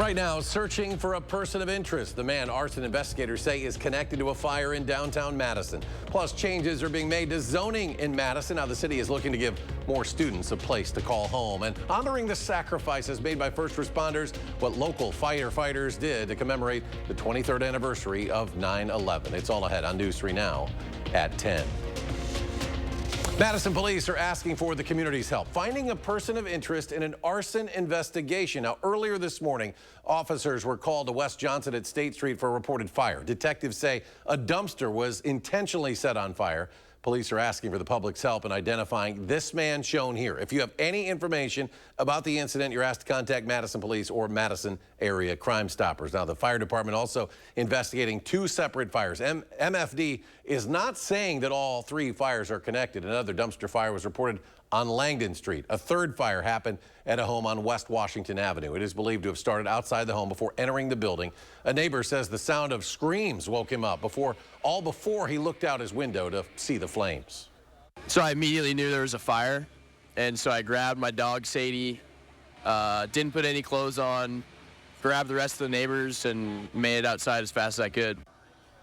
Right now, searching for a person of interest. The man arson investigators say is connected to a fire in downtown Madison. Plus, changes are being made to zoning in Madison. Now, the city is looking to give more students a place to call home and honoring the sacrifices made by first responders, what local firefighters did to commemorate the 23rd anniversary of 9/11. It's all ahead on News 3 Now at 10. Madison police are asking for the community's help, finding a person of interest in an arson investigation. Now, earlier this morning, officers were called to West Johnson at State Street for a reported fire. Detectives say a dumpster was intentionally set on fire. Police are asking for the public's help in identifying this man shown here. If you have any information about the incident, you're asked to contact Madison Police or Madison Area Crime Stoppers. Now, the fire department also investigating two separate fires. MFD is not saying that all three fires are connected. Another dumpster fire was reported on Langdon Street. A third fire happened at a home on West Washington Avenue. It is believed to have started outside the home before entering the building. A neighbor says the sound of screams woke him up before he looked out his window to see the flames. So I immediately knew there was a fire, and so I grabbed my dog Sadie, didn't put any clothes on, grabbed the rest of the neighbors, and made it outside as fast as I could.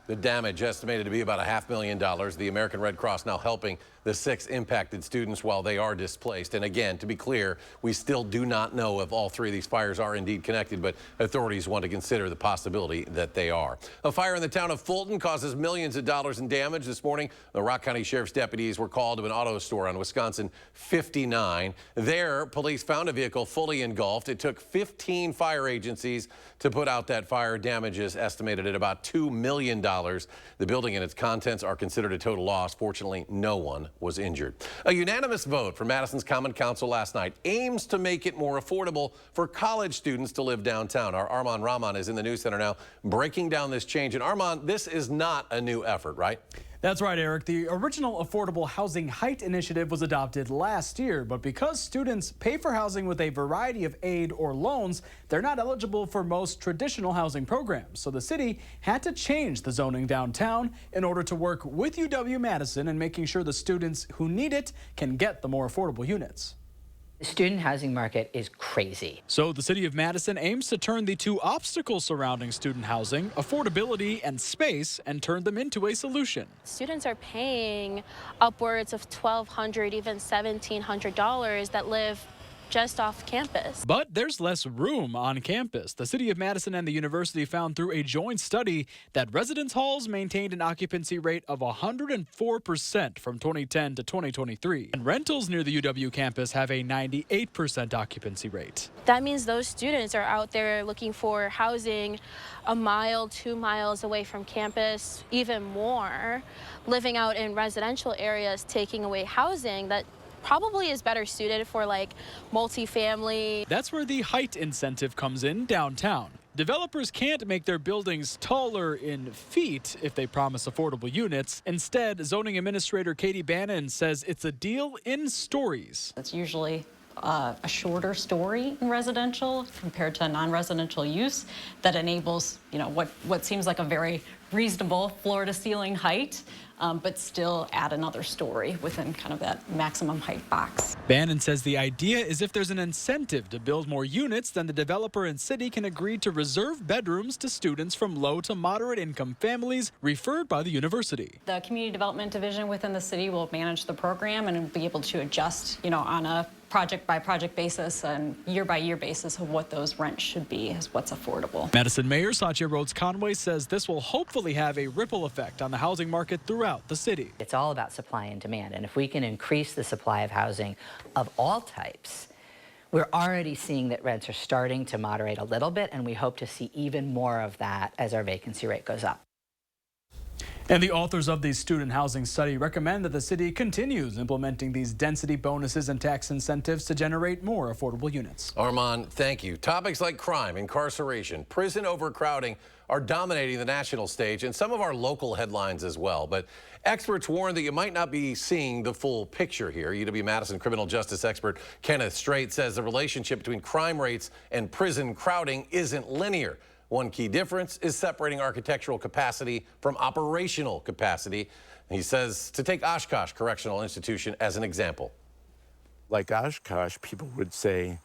The damage estimated to be about $500,000. The American Red Cross now helping the 6 impacted students while they are displaced. And again, to be clear, we still do not know if all 3 of these fires are indeed connected, but authorities want to consider the possibility that they are. A fire in the town of Fulton causes millions of dollars in damage. This morning, the Rock County Sheriff's deputies were called to an auto store on Wisconsin 59. There, police found a vehicle fully engulfed. It took 15 fire agencies to put out that fire. Damages estimated at about $2 million. The building and its contents are considered a total loss. Fortunately, no one was injured. A unanimous vote from Madison's Common Council last night aims to make it more affordable for college students to live downtown. Our Armand Rahman is in the news center now breaking down this change. And Armand, this is not a new effort, right? That's right, Eric. The original Affordable Housing Height Initiative was adopted last year, but because students pay for housing with a variety of aid or loans, they're not eligible for most traditional housing programs. So the city had to change the zoning downtown in order to work with UW-Madison and making sure the students who need it can get the more affordable units. The student housing market is crazy. So the city of Madison aims to turn the 2 obstacles surrounding student housing, affordability and space, and turn them into a solution. Students are paying upwards of $1,200, even $1,700 that live just off campus. But there's less room on campus. The city of Madison and the university found through a joint study that residence halls maintained an occupancy rate of 104% from 2010 to 2023. And rentals near the UW campus have a 98% occupancy rate. That means those students are out there looking for housing a mile, 2 miles away from campus, even more, living out in residential areas, taking away housing that probably is better suited for like multifamily. That's where the height incentive comes in downtown. Developers can't make their buildings taller in feet if they promise affordable units. Instead, zoning administrator Katie Bannon says it's a deal in stories. It's usually a shorter story in residential compared to non-residential use that enables, what seems like a very reasonable floor to ceiling height, but still add another story within kind of that maximum height box. Bannon says the idea is if there's an incentive to build more units, then the developer and city can agree to reserve bedrooms to students from low to moderate income families referred by the university. The community development division within the city will manage the program and be able to adjust, on a project by project basis and year by year basis of what those rents should be as what's affordable. Madison Mayor Satya Rhodes Conway says this will hopefully have a ripple effect on the housing market throughout the city. It's all about supply and demand, and if we can increase the supply of housing of all types, we're already seeing that rents are starting to moderate a little bit, and we hope to see even more of that as our vacancy rate goes up. And the authors of the student housing study recommend that the city continues implementing these density bonuses and tax incentives to generate more affordable units. Armand, thank you. Topics like crime, incarceration, prison overcrowding are dominating the national stage and some of our local headlines as well. But experts warn that you might not be seeing the full picture here. UW-Madison criminal justice expert Kenneth Strait says the relationship between crime rates and prison crowding isn't linear. One key difference is separating architectural capacity from operational capacity. He says to take Oshkosh Correctional Institution as an example. Like Oshkosh, people would say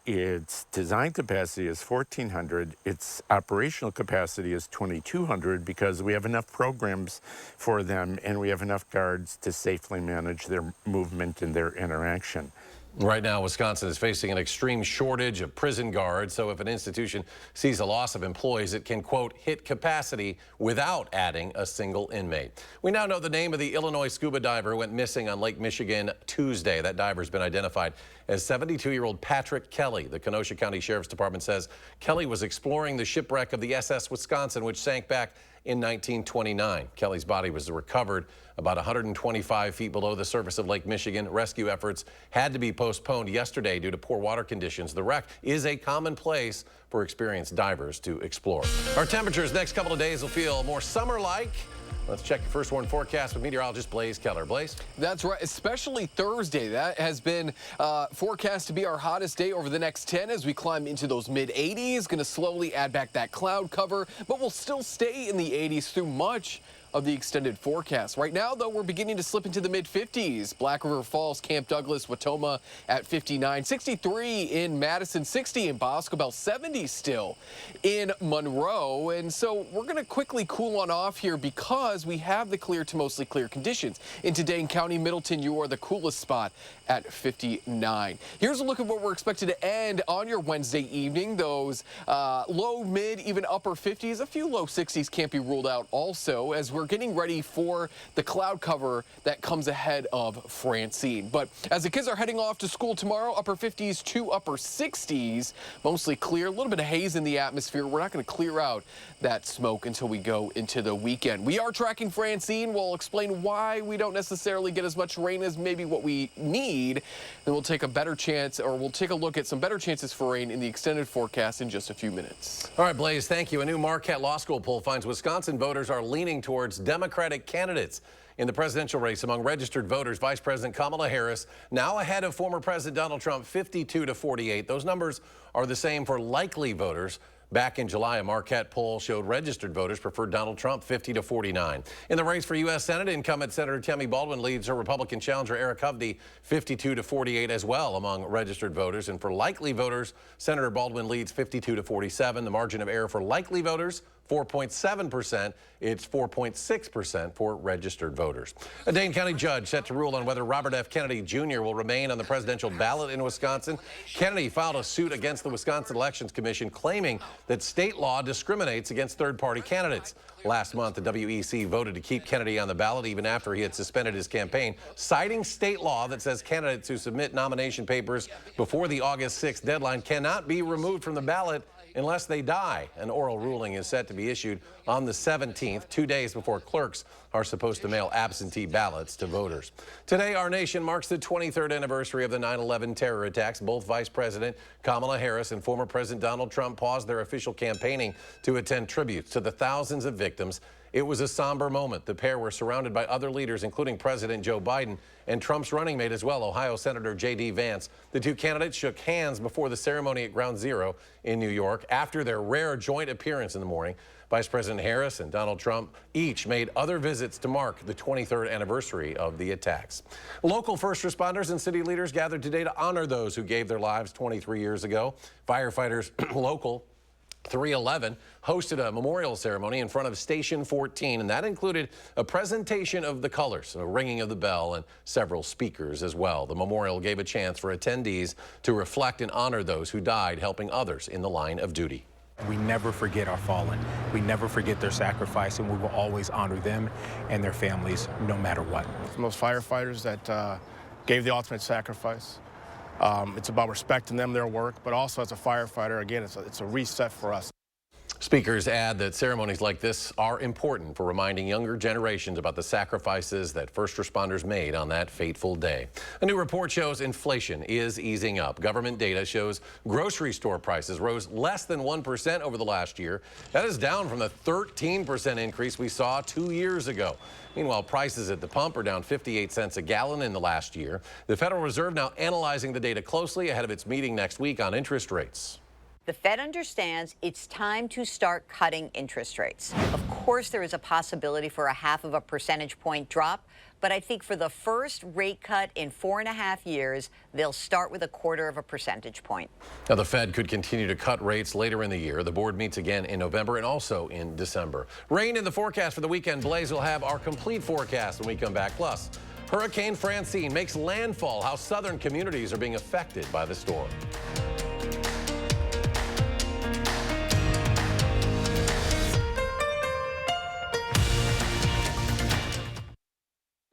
its design capacity is 1,400. Its operational capacity is 2,200 because we have enough programs for them and we have enough guards to safely manage their movement and their interaction. Right now, Wisconsin is facing an extreme shortage of prison guards. So if an institution sees a loss of employees, it can, quote, hit capacity without adding a single inmate. We now know the name of the Illinois scuba diver who went missing on Lake Michigan Tuesday. That diver has been identified as 72-year-old Patrick Kelly. The Kenosha County Sheriff's Department says Kelly was exploring the shipwreck of the SS Wisconsin, which sank back in 1929. Kelly's body was recovered about 125 feet below the surface of Lake Michigan. Rescue efforts had to be postponed yesterday due to poor water conditions. The wreck is a common place for experienced divers to explore. Our temperatures next couple of days will feel more summer-like. Let's check your first warn forecast with meteorologist Blaze Keller. Blaze? That's right, especially Thursday. That has been forecast to be our hottest day over the next 10 as we climb into those mid-80s. Going to slowly add back that cloud cover, but we'll still stay in the 80s through much of the extended forecast. Right now, though, we're beginning to slip into the mid-50s. Black River Falls, Camp Douglas, Watoma at 59, 63 in Madison, 60 in Boscobel, 70 still in Monroe. And so we're going to quickly cool on off here because we have the clear to mostly clear conditions. In Dane County, Middleton, you are the coolest spot at 59. Here's a look at what we're expected to end on your Wednesday evening. Those low, mid, even upper 50s, a few low 60s can't be ruled out also as we're getting ready for the cloud cover that comes ahead of Francine. But as the kids are heading off to school tomorrow, upper 50s to upper 60s, mostly clear, a little bit of haze in the atmosphere. We're not going to clear out that smoke until we go into the weekend. We are tracking Francine. We'll explain why we don't necessarily get as much rain as maybe what we need. Then we'll take a better chance, or we'll take a look at some better chances for rain in the extended forecast in just a few minutes. All right, Blaze, thank you. A new Marquette Law School poll finds Wisconsin voters are leaning towards Democratic candidates in the presidential race. Among registered voters, Vice President Kamala Harris now ahead of former President Donald Trump, 52-48. Those numbers are the same for likely voters. Back in July, a Marquette poll showed registered voters preferred Donald Trump 50-49. In the race for U.S. Senate, incumbent Senator Tammy Baldwin leads her Republican challenger Eric Hovde 52-48 as well among registered voters. And for likely voters, Senator Baldwin leads 52-47. The margin of error for likely voters, 4.7%. It's 4.6% for registered voters. A Dane County judge set to rule on whether Robert F. Kennedy Jr. will remain on the presidential ballot in Wisconsin. Kennedy filed a suit against the Wisconsin Elections Commission claiming that state law discriminates against third-party candidates. Last month, the WEC voted to keep Kennedy on the ballot even after he had suspended his campaign, citing state law that says candidates who submit nomination papers before the August 6th deadline cannot be removed from the ballot unless they die. An oral ruling is set to be issued on the 17th, 2 days before clerks are supposed to mail absentee ballots to voters. Today, our nation marks the 23rd anniversary of the 9/11 terror attacks. Both Vice President Kamala Harris and former President Donald Trump paused their official campaigning to attend tributes to the thousands of victims. It was a somber moment. The pair were surrounded by other leaders, including President Joe Biden and Trump's running mate as well, Ohio Senator J.D. Vance. The two candidates shook hands before the ceremony at Ground Zero in New York. After their rare joint appearance in the morning, Vice President Harris and Donald Trump each made other visits to mark the 23rd anniversary of the attacks. Local first responders and city leaders gathered today to honor those who gave their lives 23 years ago. Firefighters local 311 hosted a memorial ceremony in front of Station 14, and that included a presentation of the colors, a ringing of the bell, and several speakers as well. The memorial gave a chance for attendees to reflect and honor those who died helping others in the line of duty. We never forget our fallen. We never forget their sacrifice, and we will always honor them and their families no matter what. From those firefighters that gave the ultimate sacrifice. It's about respecting them, their work, but also as a firefighter, again, it's a reset for us. Speakers add that ceremonies like this are important for reminding younger generations about the sacrifices that first responders made on that fateful day. A new report shows inflation is easing up. Government data shows grocery store prices rose less than 1% over the last year. That is down from the 13% increase we saw 2 years ago. Meanwhile, prices at the pump are down 58 cents a gallon in the last year. The Federal Reserve now analyzing the data closely ahead of its meeting next week on interest rates. The Fed understands it's time to start cutting interest rates. Of course, there is a possibility for a 0.5 percentage point drop, but I think for the first rate cut in 4.5 years, they'll start with a 0.25 percentage point. Now, the Fed could continue to cut rates later in the year. The board meets again in November and also in December. Rain in the forecast for the weekend. Blaze will have our complete forecast when we come back. Plus, Hurricane Francine makes landfall. How southern communities are being affected by the storm.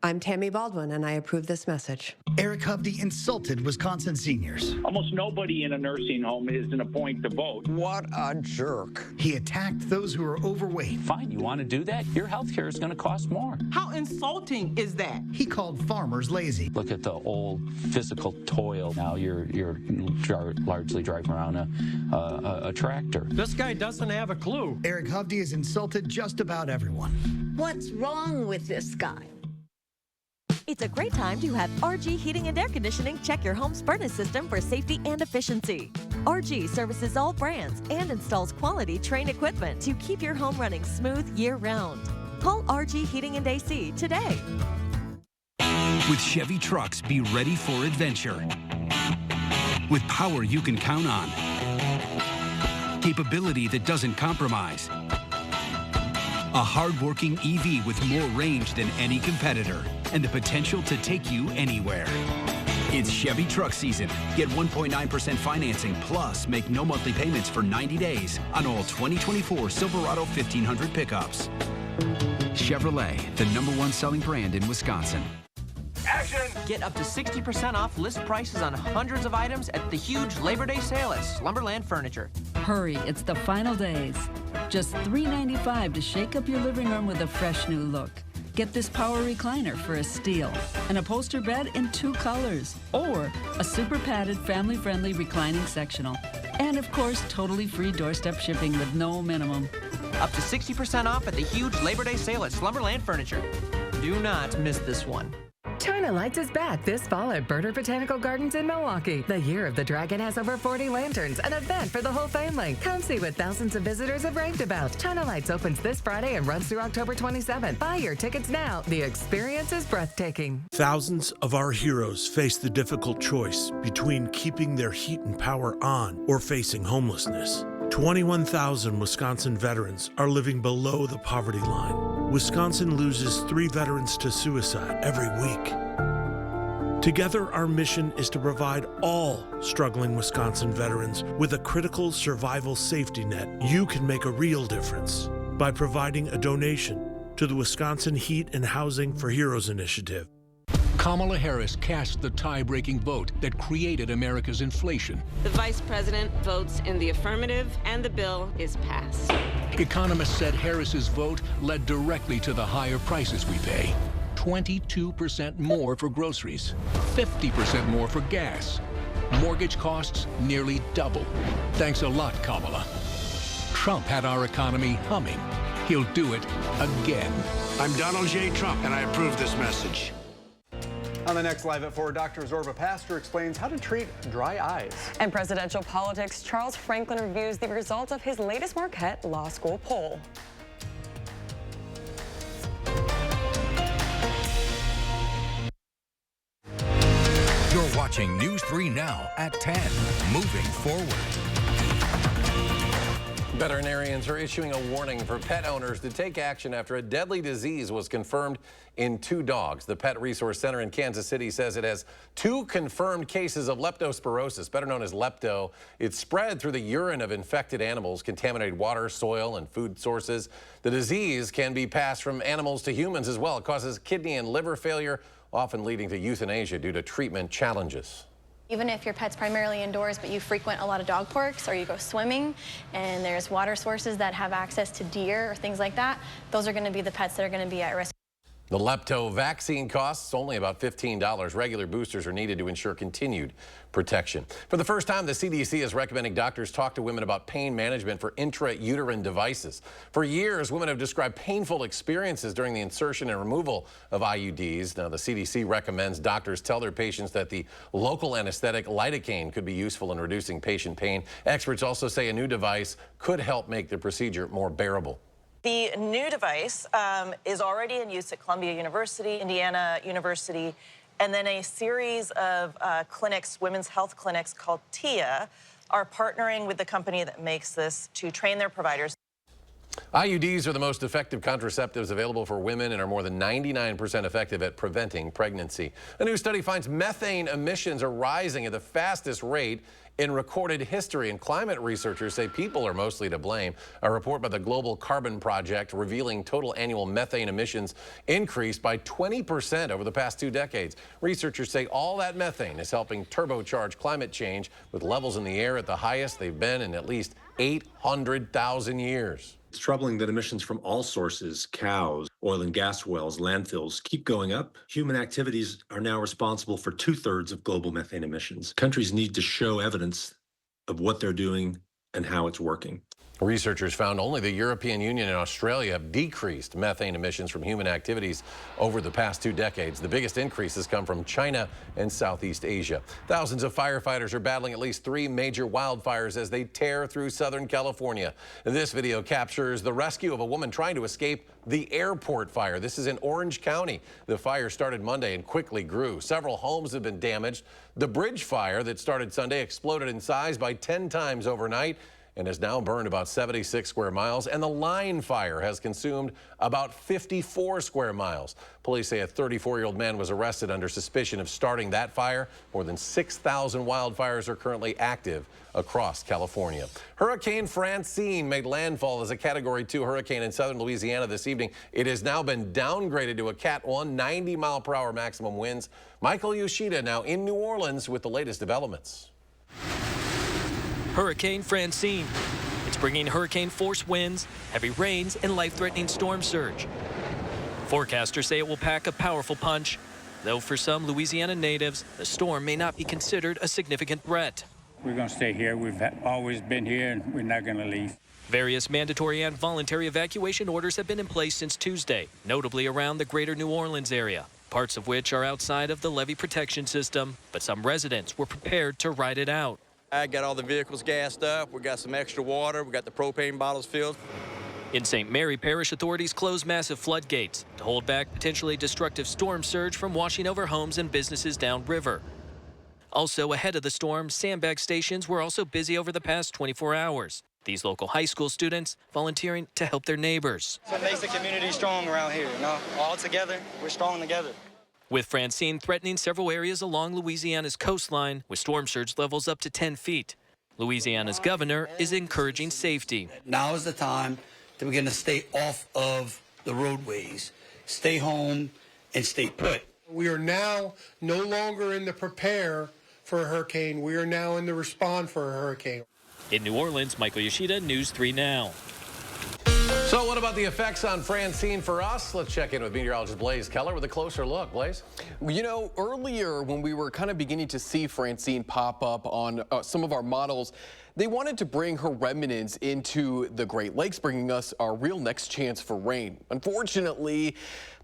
I'm Tammy Baldwin, and I approve this message. Eric Hovde insulted Wisconsin seniors. Almost nobody in a nursing home is in a point to vote. What a jerk. He attacked those who are overweight. Fine, you want to do that? Your health care is going to cost more. How insulting is that? He called farmers lazy. Look at the old physical toil. Now you're largely driving around a tractor. This guy doesn't have a clue. Eric Hovde has insulted just about everyone. What's wrong with this guy? It's a great time to have RG Heating and Air Conditioning check your home's furnace system for safety and efficiency. RG services all brands and installs quality Trane equipment to keep your home running smooth year-round. Call RG Heating and AC today. With Chevy trucks, be ready for adventure. With power you can count on. Capability that doesn't compromise. A hard-working EV with more range than any competitor and the potential to take you anywhere. It's Chevy truck season. Get 1.9% financing, plus make no monthly payments for 90 days on all 2024 Silverado 1500 pickups. Chevrolet, the #1 selling brand in Wisconsin. Action! Get up to 60% off list prices on hundreds of items at the huge Labor Day sale at Slumberland Furniture. Hurry, it's the final days. Just $3.95 to shake up your living room with a fresh new look. Get this power recliner for a steal, an upholster bed in 2 colors, or a super padded, family-friendly reclining sectional. And of course, totally free doorstep shipping with no minimum. Up to 60% off at the huge Labor Day sale at Slumberland Furniture. Do not miss this one. China Lights is back this fall at Birder Botanical Gardens in Milwaukee. The Year of the Dragon has over 40 lanterns, an event for the whole family. Come see what thousands of visitors have raved about. China Lights opens this Friday and runs through October 27th. Buy your tickets now. The experience is breathtaking. Thousands of our heroes face the difficult choice between keeping their heat and power on or facing homelessness. 21,000 Wisconsin veterans are living below the poverty line. Wisconsin loses 3 veterans to suicide every week. Together, our mission is to provide all struggling Wisconsin veterans with a critical survival safety net. You can make a real difference by providing a donation to the Wisconsin Heat and Housing for Heroes initiative. Kamala Harris cast the tie-breaking vote that created America's inflation. The vice president votes in the affirmative, and the bill is passed. Economists said Harris's vote led directly to the higher prices we pay. 22% more for groceries, 50% more for gas. Mortgage costs nearly double. Thanks a lot, Kamala. Trump had our economy humming. He'll do it again. I'm Donald J. Trump, and I approve this message. On the next Live at 4, Dr. Zorba Pastor explains how to treat dry eyes. In presidential politics, Charles Franklin reviews the results of his latest Marquette Law School poll. You're watching News 3 Now at 10. Moving forward. Veterinarians are issuing a warning for pet owners to take action after a deadly disease was confirmed in 2 dogs. The Pet Resource Center in Kansas City says it has 2 confirmed cases of leptospirosis, better known as lepto. It's spread through the urine of infected animals, contaminated water, soil, and food sources. The disease can be passed from animals to humans as well. It causes kidney and liver failure, often leading to euthanasia due to treatment challenges. Even if your pet's primarily indoors, but you frequent a lot of dog parks or you go swimming and there's water sources that have access to deer or things like that, those are going to be the pets that are going to be at risk. The lepto vaccine costs only about $15. Regular boosters are needed to ensure continued protection. For the first time, the CDC is recommending doctors talk to women about pain management for intrauterine devices. For years, women have described painful experiences during the insertion and removal of IUDs. Now, the CDC recommends doctors tell their patients that the local anesthetic lidocaine could be useful in reducing patient pain. Experts also say a new device could help make the procedure more bearable. The new device is already in use at Columbia University, Indiana University, and then a series of clinics, women's health clinics called TIA, are partnering with the company that makes this to train their providers. IUDs are the most effective contraceptives available for women and are more than 99% effective at preventing pregnancy. A new study finds methane emissions are rising at the fastest rate in recorded history, and climate researchers say people are mostly to blame. A report by the Global Carbon Project revealing total annual methane emissions increased by 20% over the past 2 decades. Researchers say all that methane is helping turbocharge climate change, with levels in the air at the highest they've been in at least 800,000 years. It's troubling that emissions from all sources, cows, oil and gas wells, landfills, keep going up. Human activities are now responsible for 2/3 of global methane emissions. Countries need to show evidence of what they're doing and how it's working. Researchers found only the European Union and Australia have decreased methane emissions from human activities over the past 2 decades. The biggest increases come from China and Southeast Asia. Thousands of firefighters are battling at least 3 major wildfires as they tear through Southern California. This video captures the rescue of a woman trying to escape the airport fire. This is in Orange County. The fire started Monday and quickly grew. Several homes have been damaged. The bridge fire that started Sunday exploded in size by 10 times overnight and has now burned about 76 square miles, and the line fire has consumed about 54 square miles. Police say a 34-year-old man was arrested under suspicion of starting that fire. More than 6,000 wildfires are currently active across California. Hurricane Francine made landfall as a Category 2 hurricane in southern Louisiana this evening. It has now been downgraded to a Cat 1, 90-mile-per-hour maximum winds. Michael Yoshida now in New Orleans with the latest developments. Hurricane Francine. It's bringing hurricane-force winds, heavy rains, and life-threatening storm surge. Forecasters say it will pack a powerful punch, though for some Louisiana natives, the storm may not be considered a significant threat. We're going to stay here. We've always been here, and we're not going to leave. Various mandatory and voluntary evacuation orders have been in place since Tuesday, notably around the greater New Orleans area, parts of which are outside of the levee protection system, but some residents were prepared to ride it out. I got all the vehicles gassed up. We got some extra water. We got the propane bottles filled. In St. Mary Parish, authorities closed massive floodgates to hold back potentially destructive storm surge from washing over homes and businesses downriver. Also, ahead of the storm, sandbag stations were also busy over the past 24 hours. These local high school students volunteering to help their neighbors. What makes the community strong around here, you know? All together, we're strong together. With Francine threatening several areas along Louisiana's coastline with storm surge levels up to 10 feet. Louisiana's governor is encouraging safety. Now is the time to begin to stay off of the roadways, stay home, and stay put. We are now no longer in the prepare for a hurricane. We are now in the respond for a hurricane. In New Orleans, Michael Yoshida, News 3 Now. So what about the effects on Francine for us? Let's check in with meteorologist Blaise Keller with a closer look. Blaise? You know, earlier when we were kind of beginning to see Francine pop up on some of our models, they wanted to bring her remnants into the Great Lakes, bringing us our real next chance for rain. Unfortunately,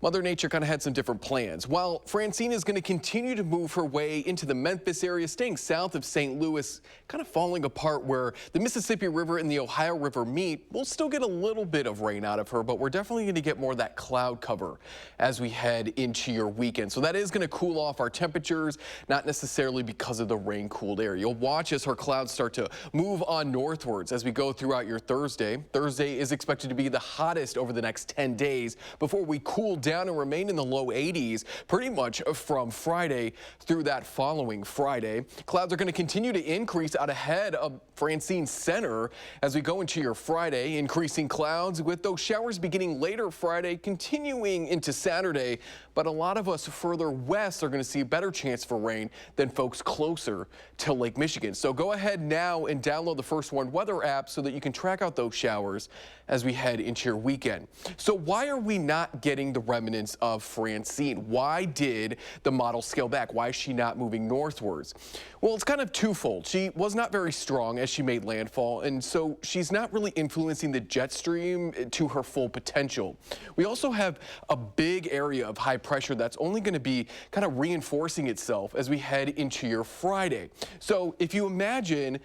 Mother Nature kind of had some different plans. While Francine is going to continue to move her way into the Memphis area, staying south of St. Louis, kind of falling apart where the Mississippi River and the Ohio River meet, we'll still get a little bit of rain out of her, but we're definitely going to get more of that cloud cover as we head into your weekend. So that is going to cool off our temperatures, not necessarily because of the rain-cooled air. You'll watch as her clouds start to move on northwards as we go throughout your Thursday. Thursday is expected to be the hottest over the next 10 days before we cool down and remain in the low 80s pretty much from Friday through that following Friday. Clouds are going to continue to increase out ahead of Francine Center as we go into your Friday. Increasing clouds with with those showers beginning later Friday, continuing into Saturday. But a lot of us further west are going to see a better chance for rain than folks closer to Lake Michigan. So go ahead now and download the First Warn Weather app so that you can track out those showers as we head into your weekend. So why are we not getting the remnants of Francine? Why did the model scale back? Why is she not moving northwards? Well, it's kind of twofold. She was not very strong as she made landfall, and so she's not really influencing the jet stream to her full potential. We also have a big area of high pressure that's only going to be kind of reinforcing itself as we head into your Friday. So if you imagine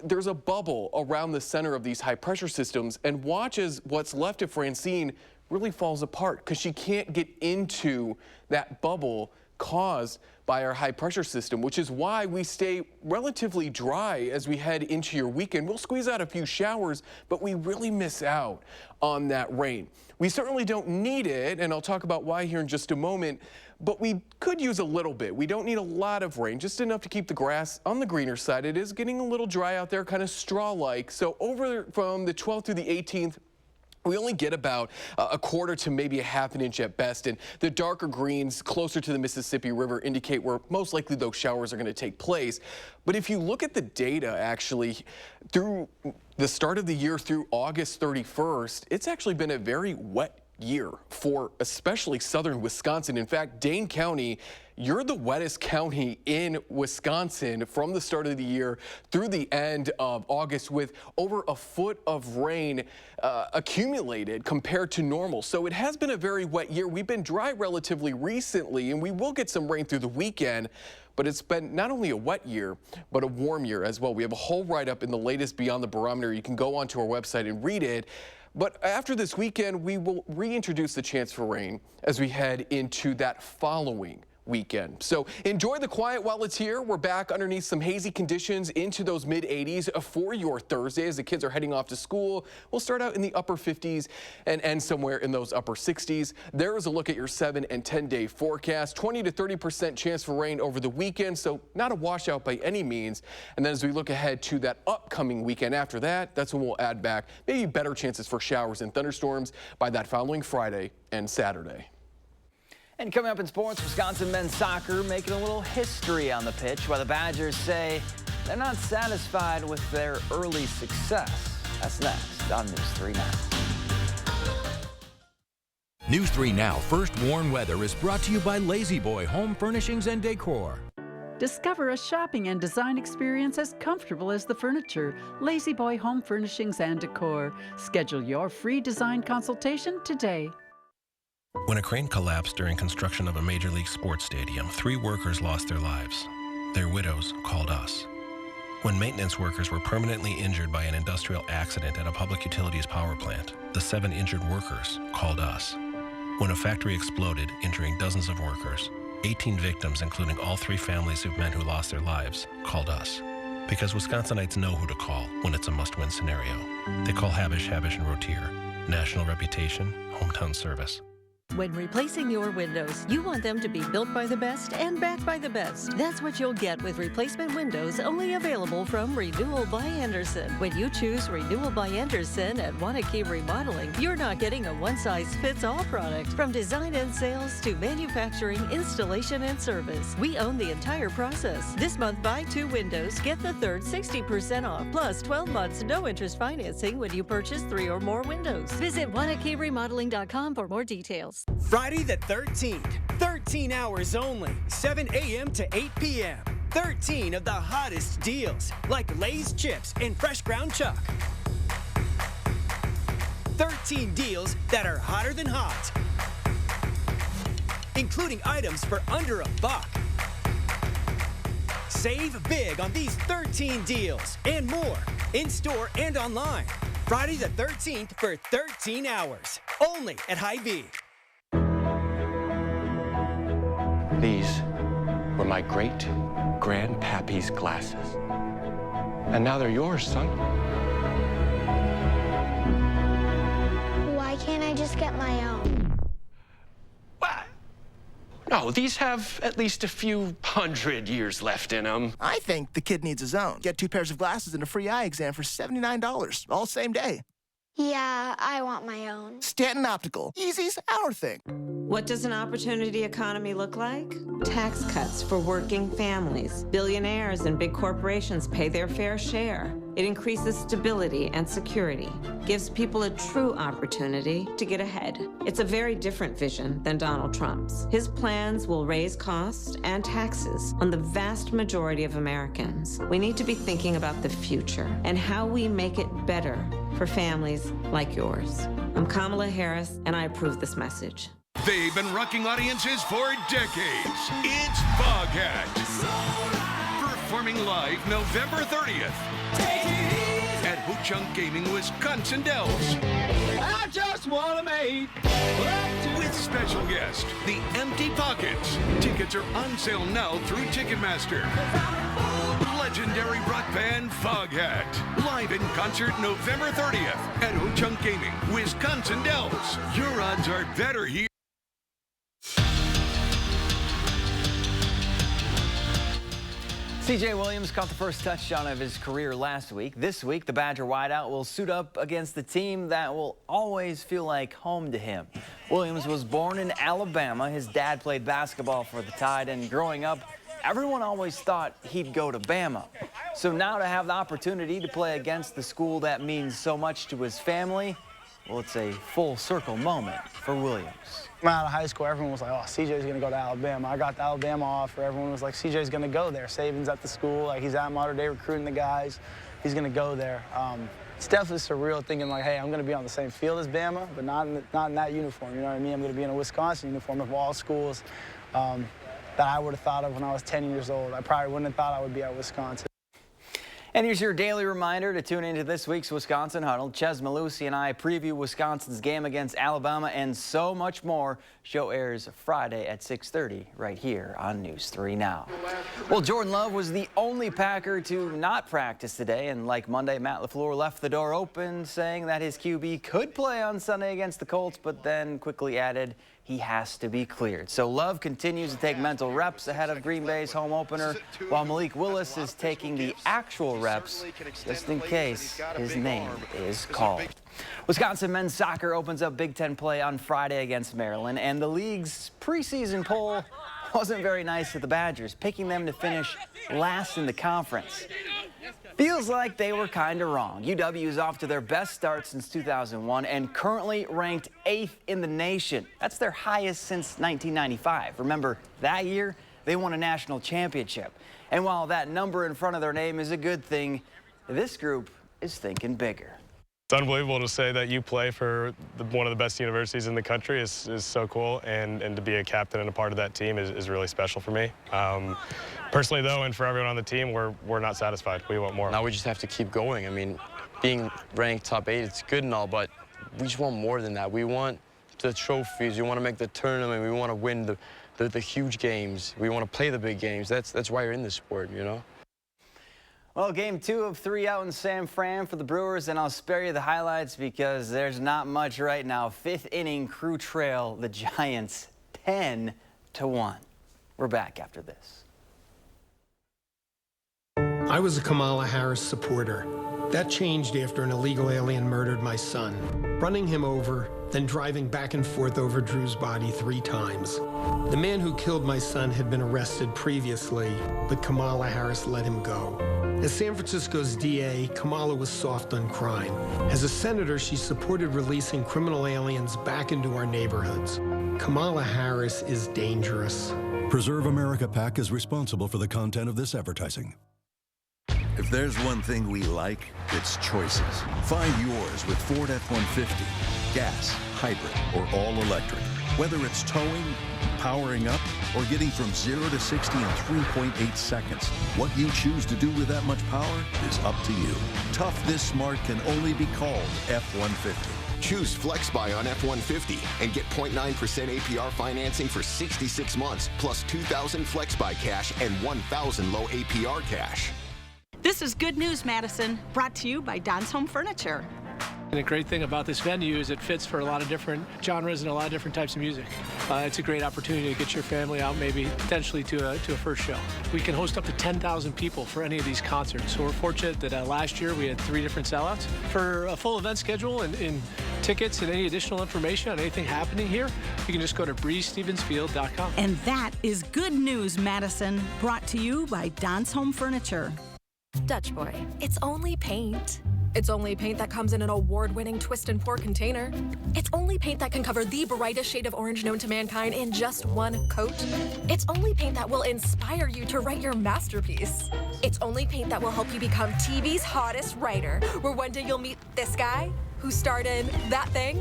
there's a bubble around the center of these high pressure systems, and watch as what's left of Francine really falls apart because she can't get into that bubble caused by our high pressure system, which is why we stay relatively dry as we head into your weekend. We'll squeeze out a few showers, but we really miss out on that rain. We certainly don't need it, and I'll talk about why here in just a moment, but we could use a little bit. We don't need a lot of rain, just enough to keep the grass on the greener side. It is getting a little dry out there, kind of straw-like. So over from the 12th through the 18th, we only get about a quarter to maybe a half an inch at best, and the darker greens closer to the Mississippi River indicate where most likely those showers are going to take place. But if you look at the data, actually, through the start of the year through August 31st, it's actually been a very wet year for especially southern Wisconsin. In fact, Dane County, you're the wettest county in Wisconsin from the start of the year through the end of August, with over a foot of rain accumulated compared to normal. So it has been a very wet year. We've been dry relatively recently, and we will get some rain through the weekend. But it's been not only a wet year, but a warm year as well. We have a whole write-up in the latest Beyond the Barometer. You can go onto our website and read it. But after this weekend, we will reintroduce the chance for rain as we head into that following weekend. So enjoy the quiet while it's here. We're back underneath some hazy conditions into those mid-80s for your Thursday as the kids are heading off to school. We'll start out in the upper 50s and end somewhere in those upper 60s. There is a look at your 7 and 10-day forecast. 20 to 30% chance for rain over the weekend, so not a washout by any means. And then as we look ahead to that upcoming weekend after that, that's when we'll add back maybe better chances for showers and thunderstorms by that following Friday and Saturday. And coming up in sports, Wisconsin men's soccer making a little history on the pitch, while the Badgers say they're not satisfied with their early success. That's next on News 3 Now. News 3 Now First Warn Weather is brought to you by Lazy Boy Home Furnishings and Decor. Discover a shopping and design experience as comfortable as the furniture. Lazy Boy Home Furnishings and Decor. Schedule your free design consultation today. When a crane collapsed during construction of a Major League sports stadium, 3 workers lost their lives. Their widows called us. When maintenance workers were permanently injured by an industrial accident at a public utilities power plant, the 7 injured workers called us. When a factory exploded, injuring dozens of workers, 18 victims, including all 3 families of men who lost their lives, called us. Because Wisconsinites know who to call when it's a must-win scenario. They call Habish, Habish & Rotier. National reputation, hometown service. When replacing your windows, you want them to be built by the best and backed by the best. That's what you'll get with replacement windows only available from Renewal by Andersen. When you choose Renewal by Andersen at Wanakee Remodeling, you're not getting a one-size-fits-all product. From design and sales to manufacturing, installation, and service, we own the entire process. This month, buy 2 windows, get the third 60% off, plus 12 months no-interest financing when you purchase 3 or more windows. Visit WanakeeRemodeling.com for more details. Friday the 13th, 13 hours only, 7 a.m. to 8 p.m. 13 of the hottest deals, like Lay's chips and fresh ground chuck. 13 deals that are hotter than hot, including items for under $1. Save big on these 13 deals and more, in-store and online. Friday the 13th for 13 hours, only at Hy-Vee. These were my great-grandpappy's glasses. And now they're yours, son. Why can't I just get my own? What? No, these have at least a few hundred years left in them. I think the kid needs his own. Get 2 pairs of glasses and a free eye exam for $79, all same day. Yeah, I want my own. Stanton Optical. Easy's our thing. What does an opportunity economy look like? Tax cuts for working families. Billionaires and big corporations pay their fair share. It increases stability and security, gives people a true opportunity to get ahead. It's a very different vision than Donald Trump's. His plans will raise costs and taxes on the vast majority of Americans. We need to be thinking about the future and how we make it better for families like yours. I'm Kamala Harris, and I approve this message. They've been rocking audiences for decades. It's Foghat. Performing live November 30th at Ho Chunk Gaming, Wisconsin Dells. I just want to make With special guest, The Empty Pockets. Tickets are on sale now through Ticketmaster. Legendary rock band Foghat. Live in concert November 30th at Ho Chunk Gaming, Wisconsin Dells. Your odds are better here. C.J. Williams caught the first touchdown of his career last week. This week, the Badger wideout will suit up against the team that will always feel like home to him. Williams was born in Alabama. His dad played basketball for the Tide, and growing up, everyone always thought he'd go to Bama. So now to have the opportunity to play against the school that means so much to his family, well, it's a full circle moment for Williams. Out of high school, everyone was like, oh, CJ's going to go to Alabama. I got the Alabama offer. Everyone was like, CJ's going to go there. Saban's at the school. Like, he's at Mater Dei recruiting the guys. He's going to go there. It's definitely surreal thinking, like, hey, I'm going to be on the same field as Bama, but not in that uniform. You know what I mean? I'm going to be in a Wisconsin uniform of all schools that I would have thought of when I was 10 years old. I probably wouldn't have thought I would be at Wisconsin. And here's your daily reminder to tune into this week's Wisconsin Huddle. Ches Malusi and I preview Wisconsin's game against Alabama and so much more. Show airs Friday at 6:30 right here on News 3 Now. Well, Jordan Love was the only Packer to not practice today, and like Monday, Matt LaFleur left the door open, saying that his QB could play on Sunday against the Colts, but then quickly added he has to be cleared. So Love continues to take mental reps ahead of Green Bay's home opener, while Malik Willis is taking the actual reps just in case his name is called. Wisconsin men's soccer opens up Big Ten play on Friday against Maryland, and the league's preseason poll wasn't very nice to the Badgers, picking them to finish last in the conference. Feels like they were kind of wrong. UW is off to their best start since 2001 and currently ranked 8th in the nation. That's their highest since 1995. Remember, that year, they won a national championship. And while that number in front of their name is a good thing, this group is thinking bigger. It's unbelievable to say that you play for one of the best universities in the country is so cool, and to be a captain and a part of that team is really special for me. Personally, though, and for everyone on the team, we're not satisfied. We want more. Now we just have to keep going. I mean, being ranked top 8, it's good and all, but we just want more than that. We want the trophies. We want to make the tournament. We want to win the huge games. We want to play the big games. That's why you're in this sport, you know? Well, game 2 of 3 out in San Fran for the Brewers, and I'll spare you the highlights because there's not much right now. 5th inning, Crew trail the Giants 10-1. We're back after this. I was a Kamala Harris supporter. That changed after an illegal alien murdered my son, running him over, then driving back and forth over Drew's body 3 times. The man who killed my son had been arrested previously, but Kamala Harris let him go. As San Francisco's DA, Kamala was soft on crime. As a senator, she supported releasing criminal aliens back into our neighborhoods. Kamala Harris is dangerous. Preserve America PAC is responsible for the content of this advertising. If there's one thing we like, it's choices. Find yours with Ford F-150. Gas, hybrid, or all-electric. Whether it's towing, powering up, or getting from 0 to 60 in 3.8 seconds, what you choose to do with that much power is up to you. Tough this smart can only be called F-150. Choose FlexBuy on F-150 and get 0.9% APR financing for 66 months, plus $2,000 FlexBuy cash and $1,000 low APR cash. This is Good News, Madison, brought to you by Don's Home Furniture. And the great thing about this venue is it fits for a lot of different genres and a lot of different types of music. It's a great opportunity to get your family out, maybe potentially to a first show. We can host up to 10,000 people for any of these concerts. So we're fortunate that last year we had 3 different sellouts. For a full event schedule and tickets and any additional information on anything happening here, you can just go to breezestevensfield.com. And that is good news, Madison. Brought to you by Don's Home Furniture. Dutch Boy, it's only paint. It's only paint that comes in an award-winning twist and pour container. It's only paint that can cover the brightest shade of orange known to mankind in just one coat. It's only paint that will inspire you to write your masterpiece. It's only paint that will help you become TV's hottest writer, where one day you'll meet this guy who starred in that thing.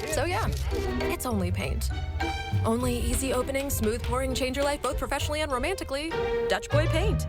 So yeah, it's only paint. Only easy opening, smooth pouring, change your life both professionally and romantically. Dutch Boy Paint.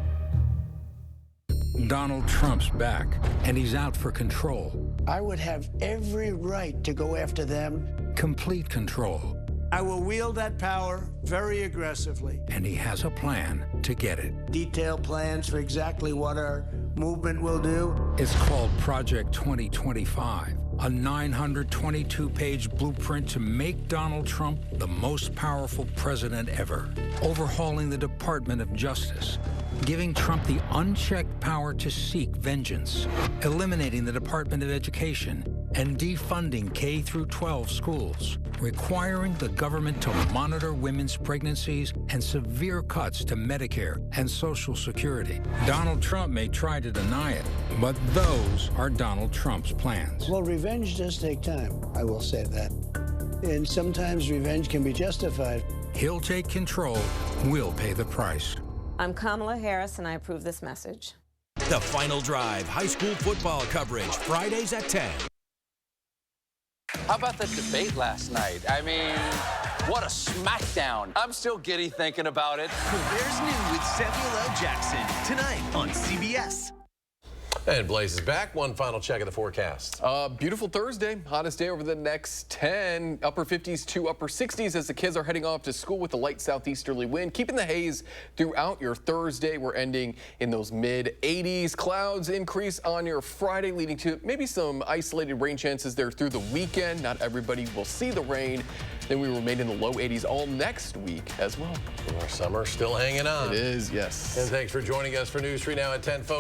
Donald Trump's back, and he's out for control. I would have every right to go after them. Complete control. I will wield that power very aggressively. And he has a plan to get it. Detailed plans for exactly what our movement will do. It's called Project 2025, a 922-page blueprint to make Donald Trump the most powerful president ever. Overhauling the Department of Justice, giving Trump the unchecked power to seek vengeance, eliminating the Department of Education, and defunding K-12 schools, requiring the government to monitor women's pregnancies, and severe cuts to Medicare and Social Security. Donald Trump may try to deny it, but those are Donald Trump's plans. Well, revenge does take time, I will say that. And sometimes revenge can be justified. He'll take control, we'll pay the price. I'm Kamala Harris, and I approve this message. The Final Drive high school football coverage, Fridays at 10. How about the debate last night? I mean, what a smackdown. I'm still giddy thinking about it. There's new with Samuel L. Jackson tonight on CBS. And Blaze is back. One final check of the forecast. Beautiful Thursday. Hottest day over the next 10. Upper 50s to upper 60s as the kids are heading off to school with a light southeasterly wind. Keeping the haze throughout your Thursday. We're ending in those mid 80s. Clouds increase on your Friday, leading to maybe some isolated rain chances there through the weekend. Not everybody will see the rain. Then we remain in the low 80s all next week as well. Our summer still hanging on. It is, yes. And thanks for joining us for News 3 Now at 10, folks.